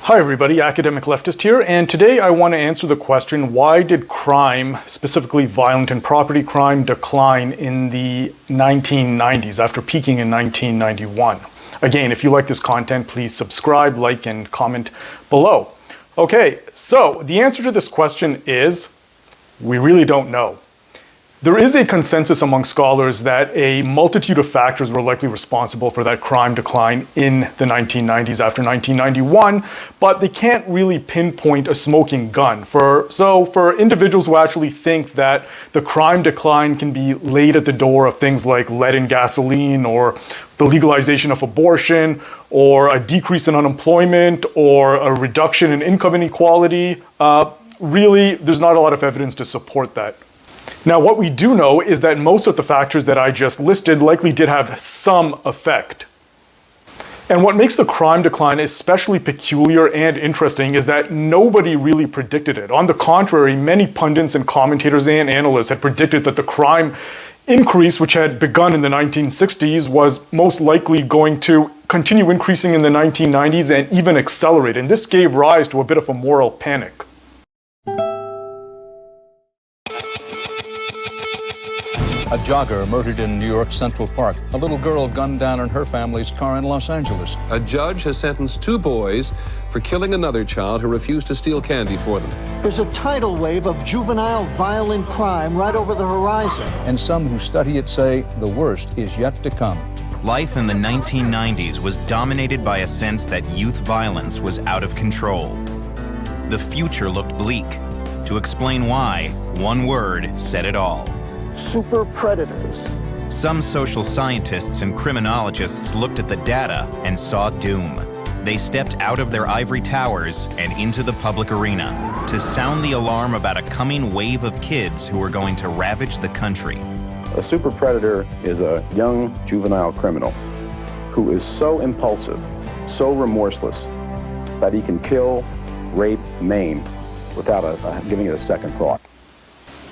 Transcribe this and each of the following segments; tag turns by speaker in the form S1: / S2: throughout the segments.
S1: Hi everybody, Academic Leftist here, and today I want to answer the question, why did crime, specifically violent and property crime, decline in the 1990s after peaking in 1991? Again, if you like this content, please subscribe, like, and comment below. Okay, so the answer to this question is, we really don't know. There is a consensus among scholars that a multitude of factors were likely responsible for that crime decline in the 1990s after 1991, but they can't really pinpoint a smoking gun. So for individuals who actually think that the crime decline can be laid at the door of things like lead in gasoline, or the legalization of abortion, or a decrease in unemployment, or a reduction in income inequality, really, there's not a lot of evidence to support that. Now, what we do know is that most of the factors that I just listed likely did have some effect. And what makes the crime decline especially peculiar and interesting is that nobody really predicted it. On the contrary, many pundits and commentators and analysts had predicted that the crime increase, which had begun in the 1960s, was most likely going to continue increasing in the 1990s and even accelerate. And this gave rise to a bit of a moral panic.
S2: A jogger murdered in New York Central Park. A little girl gunned down in her family's car in Los Angeles.
S3: A judge has sentenced 2 boys for killing another child who refused to steal candy for them.
S4: There's a tidal wave of juvenile violent crime right over the horizon.
S2: And some who study it say the worst is yet to come.
S5: Life in the 1990s was dominated by a sense that youth violence was out of control. The future looked bleak. To explain why, one word said it all:
S4: Super predators.
S5: Some social scientists and criminologists looked at the data and saw doom. They stepped out of their ivory towers and into the public arena to sound the alarm about a coming wave of kids who were going to ravage the country.
S6: A super predator is a young juvenile criminal who is so impulsive, so remorseless, that he can kill, rape, maim without giving it a second thought.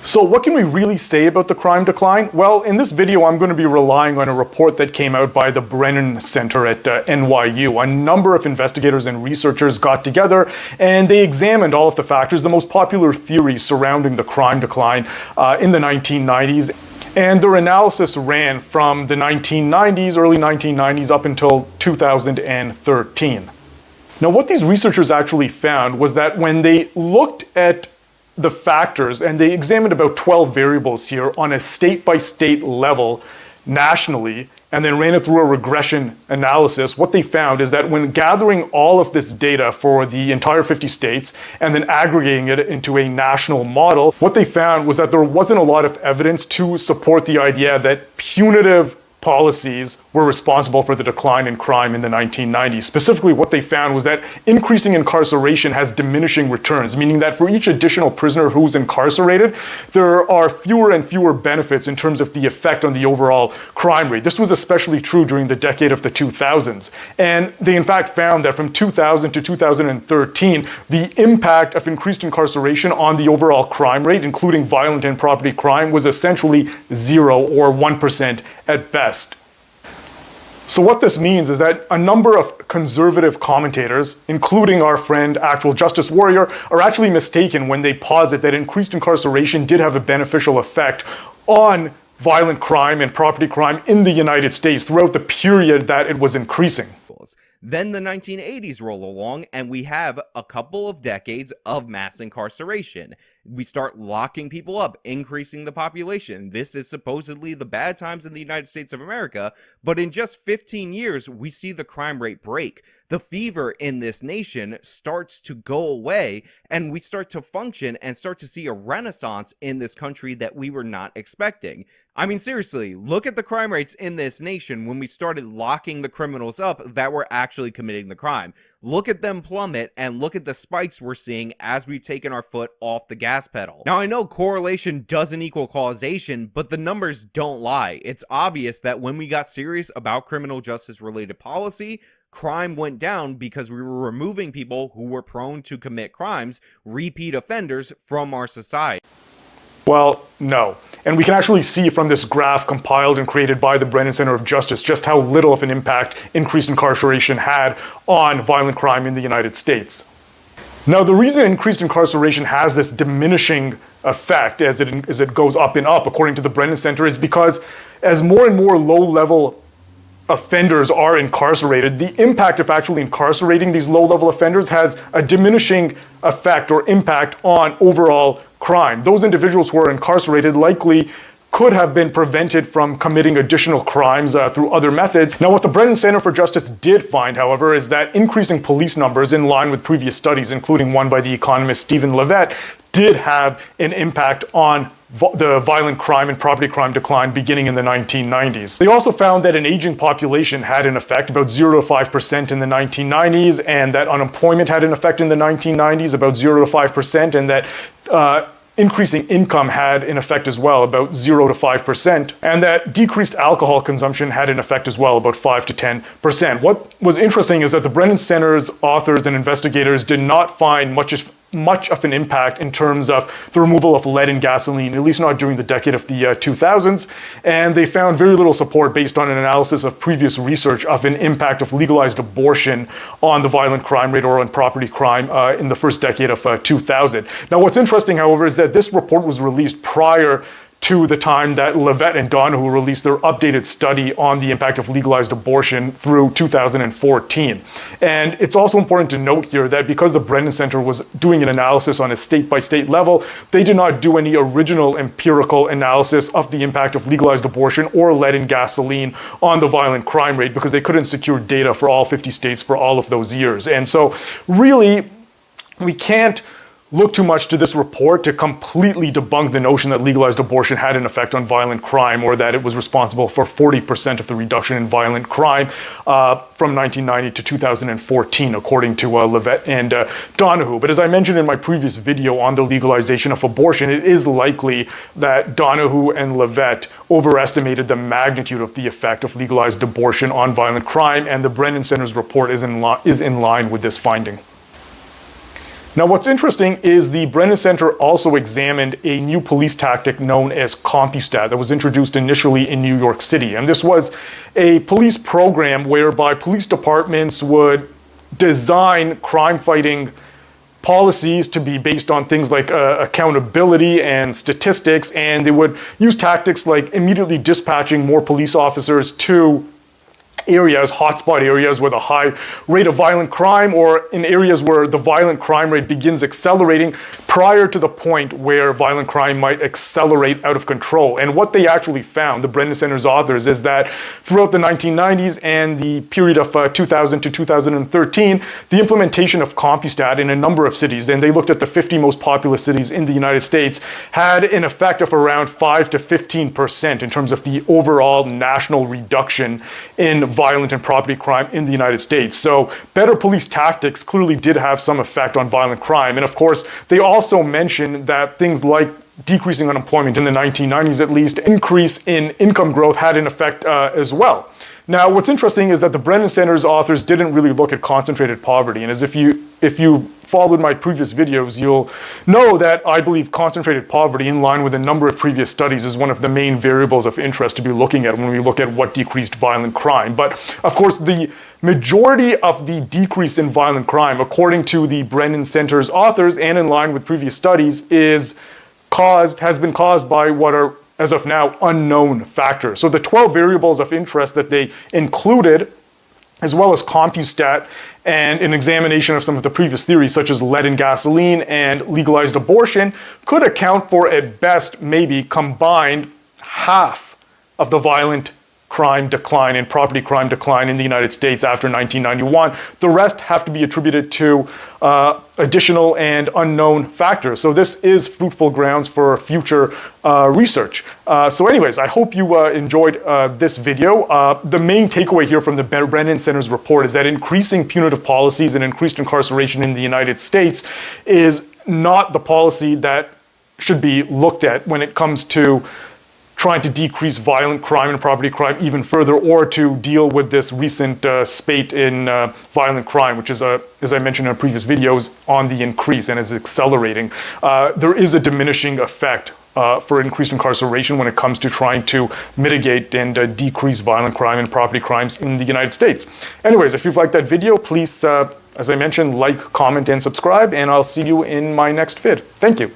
S1: So what can we really say about the crime decline? Well, in this video, I'm going to be relying on a report that came out by the Brennan Center at NYU. A number of investigators and researchers got together and they examined all of the factors, the most popular theories surrounding the crime decline in the 1990s. And their analysis ran from the 1990s, early 1990s, up until 2013. Now, what these researchers actually found was that when they looked at the factors, and they examined about 12 variables here on a state-by-state level nationally, and then ran it through a regression analysis, what they found is that when gathering all of this data for the entire 50 states and then aggregating it into a national model, what they found was that there wasn't a lot of evidence to support the idea that punitive policies were responsible for the decline in crime in the 1990s. Specifically, what they found was that increasing incarceration has diminishing returns, meaning that for each additional prisoner who's incarcerated, there are fewer and fewer benefits in terms of the effect on the overall crime rate. This was especially true during the decade of the 2000s. And they in fact found that from 2000 to 2013, the impact of increased incarceration on the overall crime rate, including violent and property crime, was essentially 0 or 1% at best. So what this means is that a number of conservative commentators, including our friend Actual Justice Warrior, are actually mistaken when they posit that increased incarceration did have a beneficial effect on violent crime and property crime in the United States throughout the period that it was increasing.
S7: Then the 1980s roll along and we have a couple of decades of mass incarceration. We start locking people up, increasing the population. This is supposedly the bad times in the United States of America, but in just 15 years, we see the crime rate break. The fever in this nation starts to go away, and we start to function and start to see a renaissance in this country that we were not expecting. I mean, seriously, look at the crime rates in this nation when we started locking the criminals up that were actually committing the crime. Look at them plummet, and look at the spikes we're seeing as we've taken our foot off the gas pedal. Now, I know correlation doesn't equal causation, but the numbers don't lie. It's obvious that when we got serious about criminal justice related policy, crime went down because we were removing people who were prone to commit crimes, repeat offenders, from our society.
S1: Well, no. And we can actually see from this graph compiled and created by the Brennan Center of Justice just how little of an impact increased incarceration had on violent crime in the United States. Now, the reason increased incarceration has this diminishing effect as it goes up and up, according to the Brennan Center, is because as more and more low-level offenders are incarcerated, the impact of actually incarcerating these low-level offenders has a diminishing effect or impact on overall crime. Those individuals who are incarcerated likely could have been prevented from committing additional crimes through other methods. Now, what the Brennan Center for Justice did find, however, is that increasing police numbers in line with previous studies, including one by the economist Stephen Levitt, did have an impact on the violent crime and property crime decline beginning in the 1990s. They also found that an aging population had an effect, about 0 to 5% in the 1990s, and that unemployment had an effect in the 1990s, about 0 to 5%, and that increasing income had an effect as well, about 0 to 5%, and that decreased alcohol consumption had an effect as well, about 5 to 10%. What was interesting is that the Brennan Center's authors and investigators did not find much of an impact in terms of the removal of lead in gasoline, at least not during the decade of the 2000s, and they found very little support based on an analysis of previous research of an impact of legalized abortion on the violent crime rate or on property crime in the first decade of 2000. Now, what's interesting, however, is that this report was released prior to the time that Levitt and Donohue released their updated study on the impact of legalized abortion through 2014. And it's also important to note here that because the Brennan Center was doing an analysis on a state-by-state level, they did not do any original empirical analysis of the impact of legalized abortion or lead in gasoline on the violent crime rate because they couldn't secure data for all 50 states for all of those years. And so really, we can't look too much to this report to completely debunk the notion that legalized abortion had an effect on violent crime or that it was responsible for 40% of the reduction in violent crime from 1990 to 2014, according to Levitt and Donohue. But as I mentioned in my previous video on the legalization of abortion, it is likely that Donohue and Levitt overestimated the magnitude of the effect of legalized abortion on violent crime, and the Brennan Center's report is in line with this finding. Now, what's interesting is the Brennan Center also examined a new police tactic known as CompuStat that was introduced initially in New York City. And this was a police program whereby police departments would design crime-fighting policies to be based on things like accountability and statistics, and they would use tactics like immediately dispatching more police officers to areas, hotspot areas with a high rate of violent crime, or in areas where the violent crime rate begins accelerating prior to the point where violent crime might accelerate out of control. And what they actually found, the Brennan Center's authors, is that throughout the 1990s and the period of 2000 to 2013, the implementation of CompuStat in a number of cities, and they looked at the 50 most populous cities in the United States, had an effect of around 5 to 15% in terms of the overall national reduction in violent and property crime in the United States. So better police tactics clearly did have some effect on violent crime. And of course, they also mentioned that things like decreasing unemployment in the 1990s, at least, increase in income growth had an effect as well. Now, what's interesting is that the Brennan Center's authors didn't really look at concentrated poverty. And as if you followed my previous videos, you'll know that I believe concentrated poverty, in line with a number of previous studies, is one of the main variables of interest to be looking at when we look at what decreased violent crime. But of course, the majority of the decrease in violent crime, according to the Brennan Center's authors and in line with previous studies, has been caused by what are, as of now, unknown factors. So the 12 variables of interest that they included, as well as CompuStat and an examination of some of the previous theories, such as lead in gasoline and legalized abortion, could account for, at best, maybe combined half of the violent crime decline and property crime decline in the United States after 1991. The rest have to be attributed to additional and unknown factors. So this is fruitful grounds for future research. So anyways, I hope you enjoyed this video. The main takeaway here from the Brennan Center's report is that increasing punitive policies and increased incarceration in the United States is not the policy that should be looked at when it comes to trying to decrease violent crime and property crime even further, or to deal with this recent spate in violent crime, which is, as I mentioned in previous videos, on the increase and is accelerating. There is a diminishing effect for increased incarceration when it comes to trying to mitigate and decrease violent crime and property crimes in the United States. Anyways, if you've liked that video, please, as I mentioned, like, comment, and subscribe, and I'll see you in my next vid. Thank you.